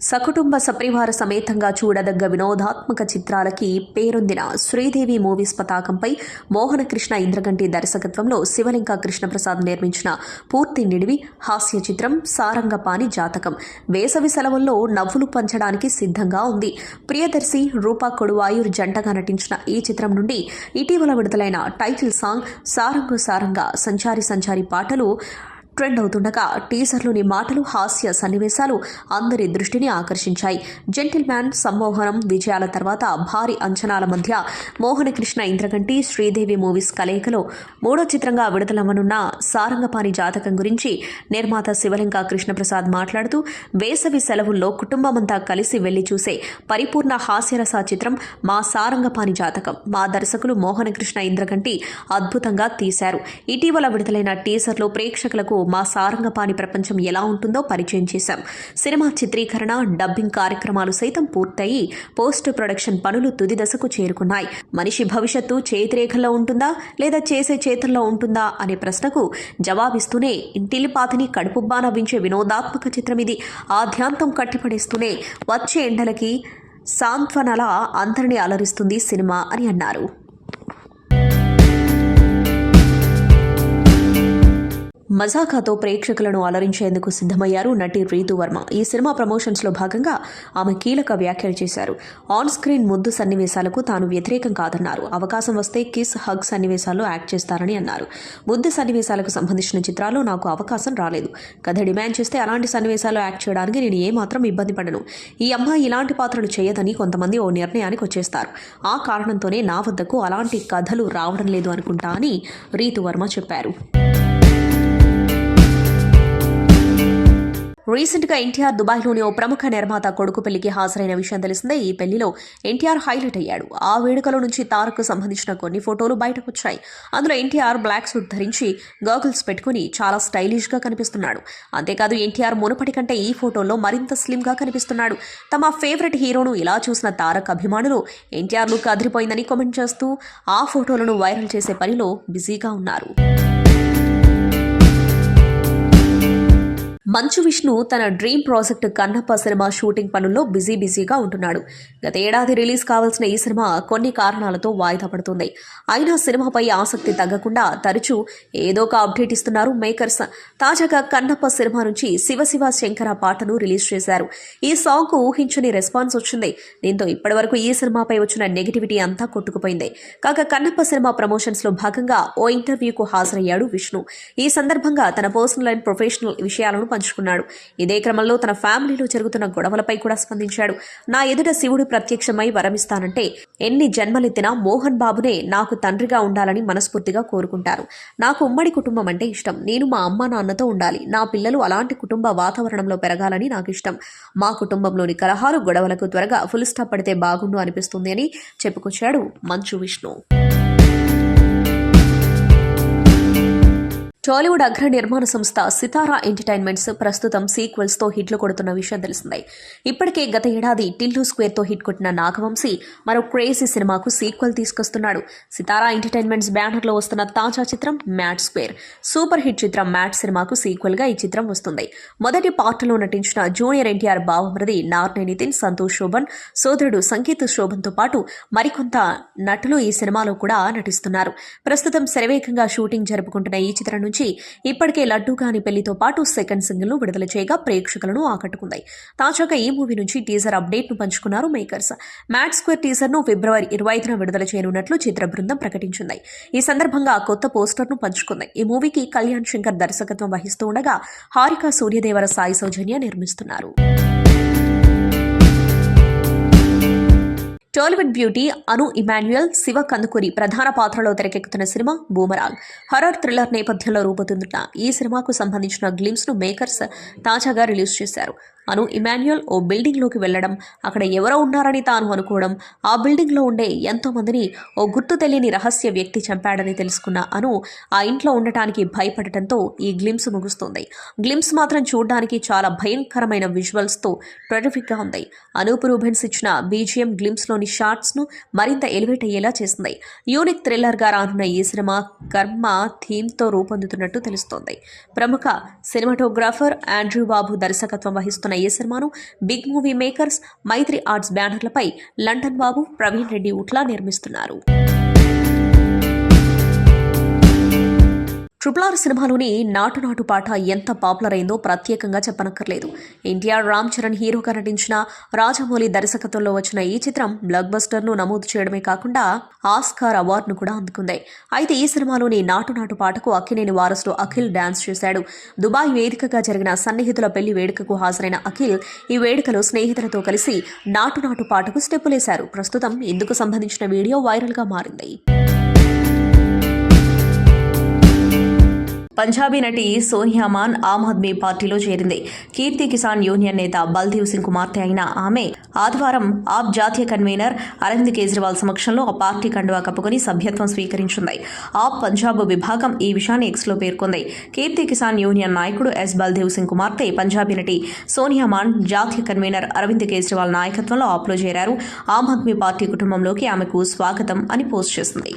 సకుటుంబ సపరివార సమేతంగా చూడదగ్గ వినోదాత్మక చిత్రాలకి పేరొందిన శ్రీదేవి మూవీస్ పతాకంపై మోహనకృష్ణ ఇంద్రగంటి దర్శకత్వంలో శివలింక కృష్ణప్రసాద్ నిర్మించిన పూర్తి నిడివి హాస్య చిత్రం సారంగపాణి జాతకం వేసవి సెలవుల్లో నవ్వులు పంచడానికి సిద్ధంగా ఉంది. ప్రియదర్శి, రూపా కొడువాయూర్ జంటగా నటించిన ఈ చిత్రం నుండి ఇటీవల విడుదలైన టైటిల్ సాంగ్ సారంగు సారంగా సంచారి సంచారి పాటలు ట్రెండ్ అవుతుండగా టీజర్లోని మాటలు, హాస్య సన్నివేశాలు అందరి దృష్టిని ఆకర్షించాయి. జెంటిల్ మ్యాన్, సమ్మోహనం విజయాల తర్వాత భారీ అంచనాల మధ్య మోహనకృష్ణ ఇంద్రగంటి శ్రీదేవి మూవీస్ కలయికలో 3వ చిత్రంగా విడుదలవ్వనున్న సారంగపాణి జాతకం గురించి నిర్మాత శివలింక కృష్ణప్రసాద్ మాట్లాడుతూ, వేసవి సెలవుల్లో కుటుంబమంతా కలిసి వెళ్లి చూసే పరిపూర్ణ హాస్యరస చిత్రం మా సారంగపాణి జాతకం. మా దర్శకులు మోహనకృష్ణ ఇంద్రగంటి అద్భుతంగా తీశారు. ఇటీవల విడుదలైన టీజర్లో ప్రేక్షకులకు మా సారంగపాణి ప్రపంచం ఎలా ఉంటుందో పరిచయం చేశాం. సినిమా చిత్రీకరణ, డబ్బింగ్ కార్యక్రమాలు సైతం పూర్తయి పోస్ట్ ప్రొడక్షన్ పనులు తుది దశకు చేరుకున్నాయి. మనిషి భవిష్యత్తు చేతిరేఖల్లో ఉంటుందా లేదా చేసే చేతుల్లో ఉంటుందా అనే ప్రశ్నకు జవాబిస్తూనే ఇంటిల్లిపాతిని కడుపుబ్బా నవ్వించే వినోదాత్మక చిత్రం ఇది. ఆద్యాంతం కట్టిపడేస్తూనే వచ్చే ఎండలకి సాంత్వనలా అందరినీ అలరిస్తుంది సినిమా అని అన్నారు. మజాకాతో ప్రేక్షకులను అలరించేందుకు సిద్ధమయ్యారు నటి రీతు వర్మ. ఈ సినిమా ప్రమోషన్స్లో భాగంగా ఆమె కీలక వ్యాఖ్యలు చేశారు. ఆన్ స్క్రీన్ ముద్దు సన్నివేశాలకు తాను వ్యతిరేకం కాదన్నారు. అవకాశం వస్తే కిస్, హగ్ సన్నివేశాల్లో యాక్ట్ చేస్తారని అన్నారు. ముద్దు సన్నివేశాలకు సంబంధించిన చిత్రాల్లో నాకు అవకాశం రాలేదు. కథ డిమాండ్ చేస్తే అలాంటి సన్నివేశాల్లో యాక్ట్ చేయడానికి నేను ఏమాత్రం ఇబ్బంది పడను. ఈ అమ్మాయి ఇలాంటి పాత్రలు చేయదని కొంతమంది ఓ నిర్ణయానికి వచ్చేస్తారు. ఆ కారణంతోనే నా వద్దకు అలాంటి కథలు రావడం లేదు అనుకుంటా అని రీతు వర్మ చెప్పారు. రీసెంట్ గా ఎన్టీఆర్ దుబాయ్లోని ఓ ప్రముఖ నిర్మాత కొడుకు పెళ్లికి హాజరైన విషయం తెలిసిందే. ఈ పెళ్లిలో ఎన్టీఆర్ హైలైట్ అయ్యాడు. ఆ వేడుకలో నుంచి తారక్ సంబంధించిన కొన్ని ఫోటోలు బయటకు వచ్చాయి. అందులో ఎన్టీఆర్ బ్లాక్ సూట్ ధరించి గాగుల్స్ పెట్టుకుని చాలా స్టైలిష్ గా కనిపిస్తున్నాడు. అంతేకాదు ఎన్టీఆర్ మునుపటి కంటే ఈ ఫోటోల్లో మరింత స్లిమ్ గా కనిపిస్తున్నాడు. తమ ఫేవరెట్ హీరోను ఇలా చూసిన తారక్ అభిమానులు ఎన్టీఆర్ లుక్ అదిరిపోయిందని కామెంట్ చేస్తూ ఆ ఫోటోలను వైరల్ చేసే పనిలో బిజీగా ఉన్నారు. మంచు విష్ణు తన dream project Kannappa cinema shooting పనుల్లో బిజీగా ఉంటున్నాడు. గత ఏడాది రిలీజ్ కావాల్సిన ఈ సినిమా కొన్ని కారణాలతో వాయిదా పడుతుంది. అయినా సినిమాపై ఆసక్తి తగ్గకుండా తరచూ ఏదో ఒక అప్డేట్ ఇస్తున్నారు మేకర్స్. తాజాగా కన్నప్ప సినిమా నుంచి శివ శంకర పాటను రిలీజ్ చేశారు. ఈ సాంగ్ కు ఊహించని రెస్పాన్స్ వచ్చింది. దీంతో ఇప్పటివరకు ఈ సినిమాపై వచ్చిన నెగిటివిటీ అంతా కొట్టుకుపోయింది. కాగా కన్నప్ప సినిమా ప్రమోషన్స్ లో భాగంగా ఓ ఇంటర్వ్యూకు హాజరయ్యాడు విష్ణు. ఈ సందర్భంగా తన పర్సనల్ అండ్ ప్రొఫెషనల్ విషయాలను పంచుకున్నాడు. ఇదే క్రమంలో తన ఫ్యామిలీలో జరుగుతున్న గొడవలపై కూడా స్పందించాడు. నా ఎదుట శివుడు ప్రత్యక్షమై వరమిస్తానంటే ఎన్ని జన్మలెత్తినా మోహన్ బాబునే నాకు తండ్రిగా ఉండాలని మనస్ఫూర్తిగా కోరుకుంటారు. నాకు ఉమ్మడి కుటుంబం అంటే ఇష్టం. నేను మా అమ్మ నాన్నతో ఉండాలి. నా పిల్లలు అలాంటి కుటుంబ వాతావరణంలో పెరగాలని నాకు ఇష్టం. మా కుటుంబంలోని కలహాలు గొడవలకు త్వరగా ఫుల్ స్టాప్ పడితే బాగుండు అనిపిస్తుంది అని చెప్పుకొచ్చాడు మంచు విష్ణు. టాలీవుడ్ అగ్ర నిర్మాణ సంస్థ సితారా ఎంటర్టైన్మెంట్స్ ప్రస్తుతం సీక్వెల్స్ తో హిట్లు కొడుతున్న విషయం తెలిసిందే. ఇప్పటికే గత ఏడాది టిల్లు స్క్వేర్ తో హిట్ కొట్టిన నాగవంశీ మరో క్రేజీ సినిమాకు సీక్వెల్ తీసుకొస్తున్నాడు. సితారా ఎంటర్టైన్మెంట్స్ బ్యానర్ లో వస్తున్న తాజా చిత్రం మ్యాట్ స్క్వేర్. సూపర్ హిట్ చిత్రం మ్యాట్ సినిమాకు సీక్వెల్ గా ఈ చిత్రం వస్తుంది. మొదటి పార్ట్లో నటించిన జూనియర్ ఎన్టీఆర్ బావమరిది నార్నే నితిన్, సంతోష్ శోభన్, సోదరుడు సంగీత్ శోభన్ తో పాటు మరికొంత నటులు ఈ సినిమాలో కూడా నటిస్తున్నారు. ప్రస్తుతం శరవేగంగా షూటింగ్ జరుపుకుంటున్న ఈ చిత్రం నుంచి ఇప్పటికే లడ్డూ కాని పెళ్లితో పాటు సెకండ్ సింగిల్ ను విడుదల చేయగా ప్రేక్షకులను ఆకట్టుకుంది. తాజాగా ఈ మూవీ నుంచి టీజర్ అప్డేట్ ను పంచుకున్నారు మేకర్స్. మ్యాట్ స్క్వేర్ టీజర్ ను ఫిబ్రవరి 25న విడుదల చేయనున్నట్లు చిత్ర బృందం ప్రకటించింది. ఈ సందర్భంగా కొత్త పోస్టర్ ను పంచుకుంది. ఈ మూవీకి కళ్యాణ్ శంకర్ దర్శకత్వం వహిస్తూ ఉండగా హారిక సూర్యదేవర సాయి సౌజన్య నిర్మిస్తున్నారు. టాలీవుడ్ బ్యూటీ అను ఇమాన్యుయల్ శివ కందుకూరి ప్రధాన పాత్రలో తెరకెక్కుతున్న సినిమా బూమరాంగ్. హర్రర్ థ్రిల్లర్ నేపథ్యంలో రూపొందుతున్న ఈ సినిమాకు సంబంధించిన గ్లిమ్స్ ను మేకర్స్ తాజాగా రిలీజ్ చేశారు. అను ఇమాన్యుయల్ ఓ బిల్డింగ్ లోకి వెళ్లడం, అక్కడ ఎవరో ఉన్నారని తాను అనుకోవడం, ఆ బిల్డింగ్ లో ఉండే ఎంతో మందిని ఓ గుర్తు తెలియని రహస్య వ్యక్తి చంపాడని తెలుసుకున్న అను ఆ ఇంట్లో ఉండటానికి భయపడటంతో ఈ గ్లిమ్స్ ముగుస్తుంది. గ్లిమ్స్ మాత్రం చూడడానికి చాలా భయంకరమైన విజువల్స్ తో టెరిఫిక్ గా ఉంది. అనూప్ రూబెన్స్ ఇచ్చిన బీజిఎం గ్లిమ్స్ లోని షార్ట్స్ ను మరింత ఎలివేట్ అయ్యేలా చేసింది. యూనిక్ థ్రిల్లర్ గా రానున్న ఈ సినిమా కర్మ థీమ్ తో రూపొందుతున్నట్టు తెలుస్తోంది. ప్రముఖ సినిమాటోగ్రాఫర్ ఆండ్రూ బాబు దర్శకత్వం వహిస్తున్న ఈ సినిమాను బిగ్ మూవీ మేకర్స్, మైత్రి ఆర్ట్స్ బ్యానర్లపై లండన్ బాబు, ప్రవీణ్ రెడ్డి ఉట్లా నిర్మిస్తున్నారు. RRR సినిమాలోని నాటు పాట ఎంత పాపులర్ అయిందో ప్రత్యేకంగా చెప్పనక్కర్లేదు. ఎన్టీఆర్, రామ్ చరణ్ హీరోగా నటించిన రాజమౌళి దర్శకత్వంలో వచ్చిన ఈ చిత్రం బ్లాక్ బస్టర్ ను నమోదు చేయడమే కాకుండా ఆస్కార్ అవార్డును కూడా అందుకుంది. అయితే ఈ సినిమాలోని నాటు పాటకు అక్కినేని వారసుడు అఖిల్ డాన్స్ చేశాడు. దుబాయ్ వేదికగా జరిగిన సన్నిహితుల పెళ్లి వేడుకకు హాజరైన అఖిల్ ఈ వేడుకలో స్నేహితులతో కలిసి నాటు పాటకు స్టెప్పులేశారు. ప్రస్తుతం ఇందుకు సంబంధించిన వీడియో వైరల్ గా మారింది. పంజాబీ నటి సోనియా మాన్ ఆమ్ ఆద్మీ పార్టీలో చేరింది. కీర్తి కిసాన్ యూనియన్ నేత బల్దేవ్ సింగ్ కుమార్తె అయిన ఆమె ఆదివారం ఆప్ జాతీయ కన్వీనర్ అరవింద్ కేజ్రీవాల్ సమక్షంలో ఆ పార్టీ కండువా కప్పుకొని సభ్యత్వం స్వీకరించింది. ఆప్ పంజాబ్ విభాగం ఈ విషయాన్ని ఎక్స్లో పేర్కొంది. కీర్తి కిసాన్ యూనియన్ నాయకుడు ఎస్ బల్దేవ్ సింగ్ కుమార్తె పంజాబీ నటి సోనియా మాన్ జాతీయ కన్వీనర్ అరవింద్ కేజ్రీవాల్ నాయకత్వంలో ఆప్లో చేరారు. ఆమ్ ఆద్మీ పార్టీ కుటుంబంలోకి ఆమెకు స్వాగతం అని పోస్ట్ చేసింది.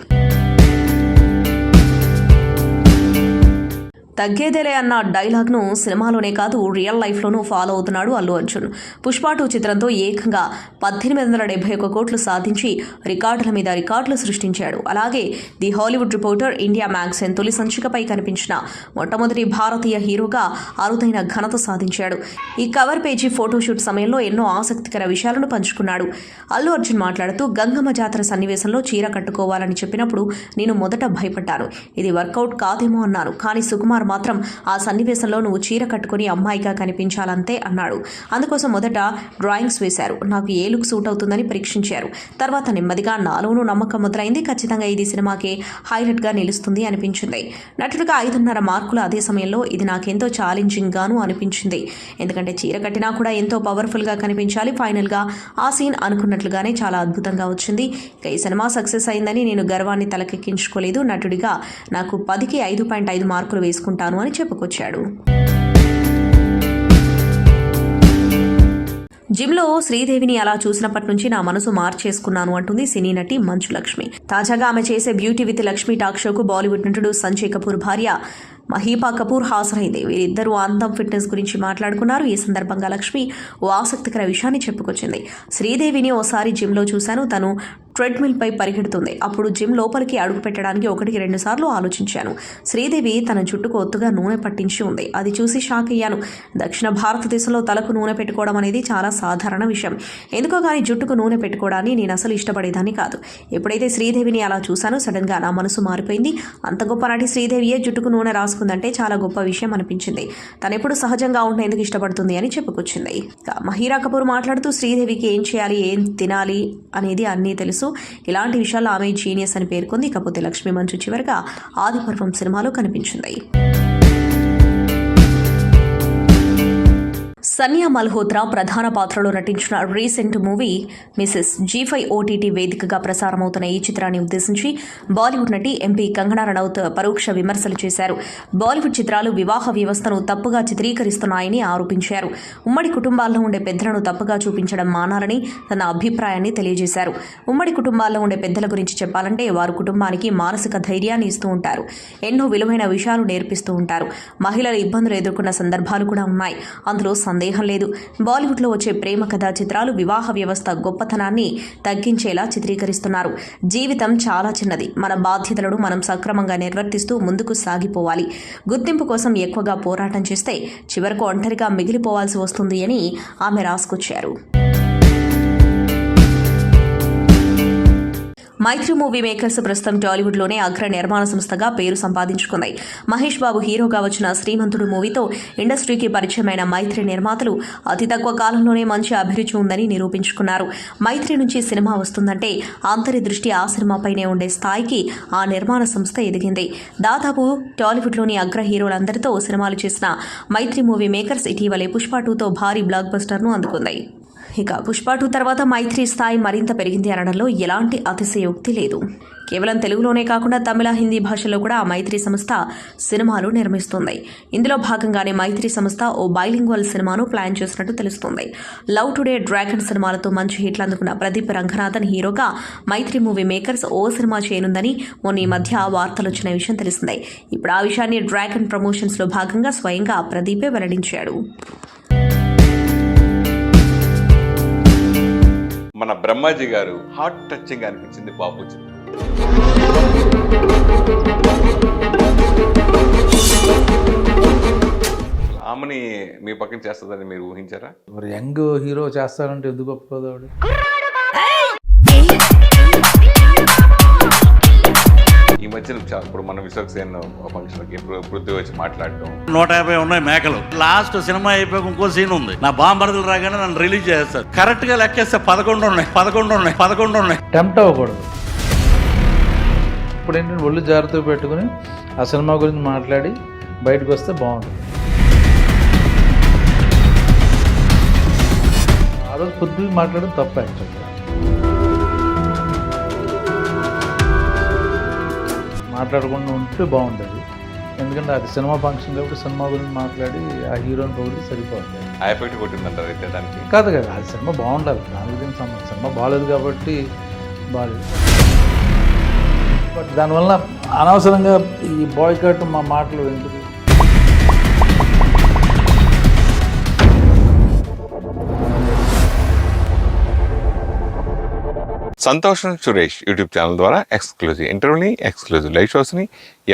తగ్గేదేలే అన్న డైలాగ్ను సినిమాలోనే కాదు రియల్ లైఫ్లోనూ ఫాలో అవుతున్నాడు అల్లు అర్జున్. పుష్ప 2 చిత్రంతో ఏకంగా 1871 కోట్లు సాధించి రికార్డుల మీద రికార్డులు సృష్టించాడు. అలాగే the Hollywood reporter India magazine తొలి సంచికపై కనిపించిన మొట్టమొదటి భారతీయ హీరోగా అరుదైన ఘనత సాధించాడు. ఈ కవర్ పేజీ ఫోటోషూట్ సమయంలో ఎన్నో ఆసక్తికర విషయాలను పంచుకున్నాడు. అల్లు అర్జున్ మాట్లాడుతూ గంగమ్మ జాతర సన్నివేశంలో చీర కట్టుకోవాలని చెప్పినప్పుడు నేను మొదట భయపడ్డాను. ఇది వర్కౌట్ కాదేమో అన్నాను. కానీ సుకుమార్ కుమార్ మాత్రం ఆ సన్నివేశంలో నువ్వు చీర కట్టుకుని అమ్మాయిగా కనిపించాలంతే అన్నాడు. అందుకోసం మొదట డ్రాయింగ్స్ వేశారు. నాకు ఏ లుక్ సూట్ అవుతుందని పరీక్షించారు. తర్వాత నెమ్మదిగా నాలోనూ నమ్మకం మొదలైంది. ఖచ్చితంగా ఇది సినిమాకి హైలైట్గా నిలుస్తుంది అనిపించింది. నటుడిగా 5.5 మార్కులు. అదే సమయంలో ఇది నాకెంతో ఛాలెంజింగ్ గాను అనిపించింది. ఎందుకంటే చీర కట్టినా కూడా ఎంతో పవర్ఫుల్గా కనిపించాలి. ఫైనల్గా ఆ సీన్ అనుకున్నట్లుగానే చాలా అద్భుతంగా వచ్చింది. ఇక ఈ సినిమా సక్సెస్ అయిందని నేను గర్వాన్ని తలకెక్కించుకోలేదు. నటుడిగా నాకు 10కి 5.5 మార్కులు వేసుకుంటాను అని చెప్పుకొచ్చాడు. జిమ్లో శ్రీదేవిని అలా చూసినప్పటి నుంచి నా మనసు మార్చేసుకున్నాను అంటుంది సినీ నటి మంచు లక్ష్మి. తాజాగా ఆమె చేసే బ్యూటీ విత్ లక్ష్మి టాక్ షోకు బాలీవుడ్ నటుడు సంజయ్ కపూర్ భార్య మహీపా కపూర్ హాజరైంది. వీరిద్దరూ అందం ఫిట్నెస్ గురించి మాట్లాడుకున్నారు. ఈ సందర్భంగా లక్ష్మి ఓ ఆసక్తికర విషయాన్ని చెప్పుకొచ్చింది. శ్రీదేవిని ఓసారి జిమ్లో చూశాను. తను ట్రెడ్మిల్ పై పరిగెడుతుంది. అప్పుడు జిమ్ లోపలికి అడుగు పెట్టడానికి 1-2 సార్లు ఆలోచించాను. శ్రీదేవి తన జుట్టుకు ఒత్తుగా నూనె పట్టించి ఉంది. అది చూసి షాక్ అయ్యాను. దక్షిణ భారతదేశంలో తలకు నూనె పెట్టుకోవడం అనేది చాలా సాధారణ విషయం. ఎందుకో కానీ జుట్టుకు నూనె పెట్టుకోవడాన్ని నేను అసలు ఇష్టపడేదాన్ని కాదు. ఎప్పుడైతే శ్రీదేవిని అలా చూశానో సడన్ గా నా మనసు మారిపోయింది. అంత గొప్ప నటి శ్రీదేవియే జుట్టుకు నూనె రాసుకుందంటే చాలా గొప్ప విషయం అనిపించింది. తనెప్పుడు సహజంగా ఉండేందుకు ఇష్టపడుతుంది అని చెప్పుకొచ్చింది. మహీరా కపూర్ మాట్లాడుతూ శ్రీదేవికి ఏం చేయాలి, ఏం తినాలి అనేది అన్నీ తెలుసు. ఇలాంటి విషయాల్లో ఆమె జీనియస్ అని పేర్కొంది. ఇకపోతే లక్ష్మీ మంచు చివరిగా ఆదిపర్వం సినిమాలో కనిపించింది. సనియా మల్హోత్రా ప్రధాన పాత్రలో నటించిన recent movie Mrs G5 OTT వేదికగా ప్రసారమవుతున్న ఈ చిత్రాన్ని ఉద్దేశించి బాలీవుడ్ నటి ఎంపీ కంగనా రనౌత్ పరోక్ష విమర్శలు చేశారు. బాలీవుడ్ చిత్రాలు వివాహ వ్యవస్థను తప్పుగా చిత్రీకరిస్తున్నాయని ఆరోపించారు. ఉమ్మడి కుటుంబాల్లో ఉండే పెద్దలను తప్పుగా చూపించడం మానాలని తన అభిప్రాయాన్ని తెలియజేశారు. ఉమ్మడి కుటుంబాల్లో ఉండే పెద్దల గురించి చెప్పాలంటే వారు కుటుంబానికి మానసిక ధైర్యాన్ని ఇస్తూ ఉంటారు. ఎన్నో విలువైన విషయాలు నేర్పిస్తూ ఉంటారు. మహిళలు ఇబ్బందులు ఎదుర్కొన్న సందర్భాలు కూడా ఉన్నాయి. అందులో సందేహం లేదు. బాలీవుడ్లో వచ్చే ప్రేమ కథా చిత్రాలు వివాహ వ్యవస్థ గొప్పతనాన్ని తగ్గించేలా చిత్రీకరిస్తున్నారు. జీవితం చాలా చిన్నది. మన బాధ్యతలను మనం సక్రమంగా నిర్వర్తిస్తూ ముందుకు సాగిపోవాలి. గుర్తింపు కోసం ఎక్కువగా పోరాటం చేస్తే చివరకు ఒంటరిగా మిగిలిపోవాల్సి వస్తుంది అని ఆమె రాసుకొచ్చారు. మైత్రి మూవీ మేకర్స్ ప్రస్తుతం టాలీవుడ్లోనే అగ్ర నిర్మాణ సంస్థగా పేరు సంపాదించుకుంది. మహేష్ బాబు హీరోగా వచ్చిన శ్రీమంతుడు మూవీతో ఇండస్ట్రీకి పరిచయమైన మైత్రి నిర్మాతలు అతి తక్కువ కాలంలోనే మంచి అభిరుచి ఉందని నిరూపించుకున్నారు. మైత్రి నుంచి సినిమా వస్తుందంటే అందరి దృష్టి ఆ సినిమాపైనే ఉండే స్థాయికి ఆ నిర్మాణ సంస్థ ఎదిగింది. దాదాపు టాలీవుడ్లోని అగ్ర హీరోలందరితో సినిమాలు చేసిన మైత్రి మూవీ మేకర్స్ ఇటీవలే పుష్ప 2తో భారీ బ్లాక్ బస్టర్ను అందుకుంది. ఇక పుష్ప 2 తర్వాత మైత్రి స్థాయి మరింత పెరిగింది అనడంలో ఎలాంటి అతిశయోక్తి లేదు. కేవలం తెలుగులోనే కాకుండా తమిళ, హిందీ భాషలో కూడా ఆ మైత్రి సంస్థ సినిమాలు నిర్మిస్తుంది. ఇందులో భాగంగానే మైత్రి సంస్థ ఓ బైలింగ్వల్ సినిమాను ప్లాన్ చేసినట్టు తెలుస్తోంది. లవ్ టుడే, డ్రాగన్ సినిమాలతో మంచి హిట్లు అందుకున్న ప్రదీప్ రంగనాథన్ హీరోగా మైత్రి మూవీ మేకర్స్ ఓ సినిమా చేయనుందని మొన్న ఈ మధ్య వార్తలు వచ్చిన విషయం తెలిసిందే. ఇప్పుడు ఆ విషయాన్ని డ్రాగన్ ప్రమోషన్స్లో భాగంగా స్వయంగా ప్రదీపే వెల్లడించాడు. మన బ్రహ్మాజీ గారు హార్ట్ టచింగ్ అనిపించింది బాబుజీ. ఆమెని మీ పక్కన చేస్తుందని మీరు ఊహించారా? మరి యంగ్ హీరో చేస్తారంటే ఎందుకు ఒప్పుకోదాడు? ఈ మధ్యన ఇప్పుడు మన విశ్వక్సేన్ ఫంక్షన్కి పృథ్వీ వచ్చి మాట్లాడటం, 150 ఉన్నాయి మేకలు. లాస్ట్ సినిమా అయిపోయి ఇంకో సీన్ ఉంది. నా బాంబర్దులు రాగానే నన్ను రిలీజ్ చేస్తారు. కరెక్ట్ గా లెక్కేస్తే 11 ఉన్నాయి. టెంప్ట్ అవ్వకూడదు. ఇప్పుడు ఏంటంటే ఒళ్ళు జాగ్రత్తగా పెట్టుకుని ఆ సినిమా గురించి మాట్లాడి బయటకు వస్తే బాగుంటుంది. ఆ రోజు పొద్దుకు మాట్లాడడం తప్ప యాక్చువల్గా. మాట్లాడకుండా ఉంటే బాగుంటుంది. ఎందుకంటే అది సినిమా ఫంక్షన్ కాబట్టి సినిమా గురించి మాట్లాడి ఆ హీరోని పొగిడి సరిపోతుంది. ఆ ఎఫెక్ట్ కొట్టిందంటారు అయితే దానికి? కాదు కదా, అది సినిమా బాగుండాలి. దాని గురించి సినిమా బాగాలేదు కాబట్టి బాగాలేదు. బట్ దానివల్ల అనవసరంగా ఈ బాయ్కాట్ మా మాటలు ఎందుకు? సంతోషం సురేష్ యూట్యూబ్ ఛానల్ ద్వారా ఎక్స్క్లూజివ్ ఇంటర్వ్యూని, ఎక్స్క్లూజివ్ లైవ్ షోస్ని,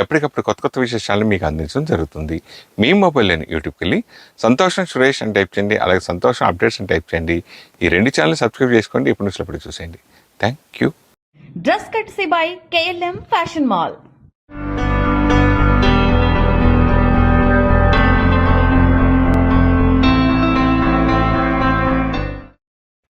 ఎప్పటికప్పుడు కొత్త విశేషాలను మీకు అందించడం జరుగుతుంది. మీ మొబైల్లోని యూట్యూబ్కి వెళ్ళి సంతోషం సురేష్ అని టైప్ చేయండి, అలాగే సంతోషం అప్డేట్స్ అని టైప్ చేయండి. ఈ 2 ఛానల్ సబ్స్క్రైబ్ చేసుకోండి. ఇప్పుడు చూసేయండి. Thank you. Dress కట్సీ by KLM fashion mall.